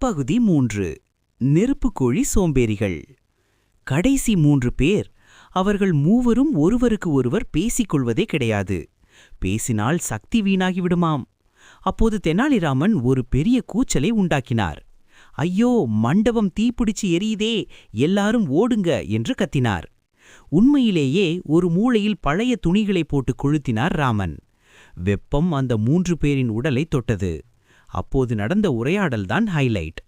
பகுதி 3. நெருப்புக்கோழி சோம்பேறிகள். கடைசி 3 பேர். அவர்கள் மூவரும் ஒருவருக்கு ஒருவர் பேசிக்கொள்வதே கிடையாது. பேசினால் சக்தி வீணாகிவிடுமாம். அப்போது தெனாலிராமன் ஒரு பெரிய கூச்சலை உண்டாக்கினார். ஐயோ, மண்டபம் தீப்பிடிச்சு எரியுதே, எல்லாரும் ஓடுங்க என்று கத்தினார். உண்மையிலேயே ஒரு மூலையில் பழைய துணிகளை போட்டு கொளுத்தினார் ராமன். வெப்பம் அந்த 3 பேரின் உடலை தொட்டது. அப்போது நடந்த உரையாடல்தான் ஹைலைட்.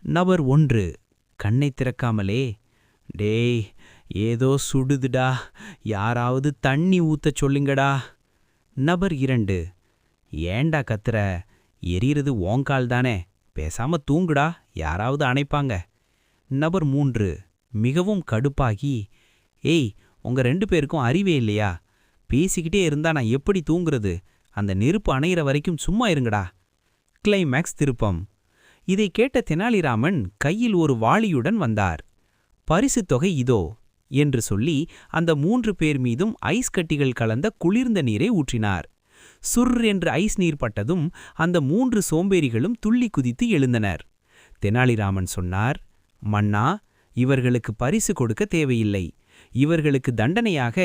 நபர் 1 கண்ணை திறக்காமலே, டேய், ஏதோ சுடுதுடா, யாராவது தண்ணி ஊத்தச் சொல்லுங்கடா. நபர் 2 ஏண்டா கத்துற, எரியிறது ஓங்கால் தானே, பேசாம தூங்குடா, யாராவது அணைப்பாங்க. நபர் 3 மிகவும் கடுப்பாகி, ஏய், உங்க 2 பேருக்கும் அறிவே இல்லையா? பேசிக்கிட்டே இருந்தா நான் எப்படி தூங்குறது? அந்த நெருப்பு அணையிற வரைக்கும் சும்மா இருங்கடா. கிளைமேக்ஸ் திருப்பம். இதை கேட்ட தெனாலிராமன் கையில் ஒரு வாளியுடன் வந்தார். பரிசு தொகை இதோ என்று சொல்லி அந்த 3 பேர் மீதும் ஐஸ் கட்டிகள் கலந்த குளிர்ந்த நீரை ஊற்றினார். சுர் என்று ஐஸ் நீர் பட்டதும் அந்த 3 சோம்பேறிகளும் துள்ளி குதித்து எழுந்தனர். தெனாலிராமன் சொன்னார், மன்னா, இவர்களுக்கு பரிசு கொடுக்க தேவையில்லை. இவர்களுக்கு தண்டனையாக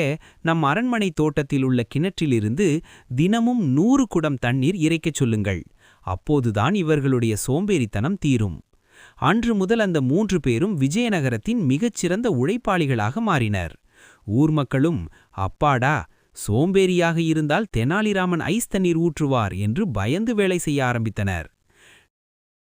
நம் அரண்மனை தோட்டத்தில் உள்ள கிணற்றிலிருந்து தினமும் 100 குடம் தண்ணீர் இறைக்கச் சொல்லுங்கள். அப்போதுதான் இவர்களுடைய சோம்பேறித்தனம் தீரும். அன்று முதல் அந்த 3 பேரும் விஜயநகரத்தின் மிகச்சிறந்த உழைப்பாளிகளாக மாறினர். ஊர் மக்களும், அப்பாடா, சோம்பேறியாக இருந்தால் தெனாலிராமன் ஐஸ் தண்ணீர் ஊற்றுவார் என்று பயந்து வேலை செய்ய ஆரம்பித்தனர்.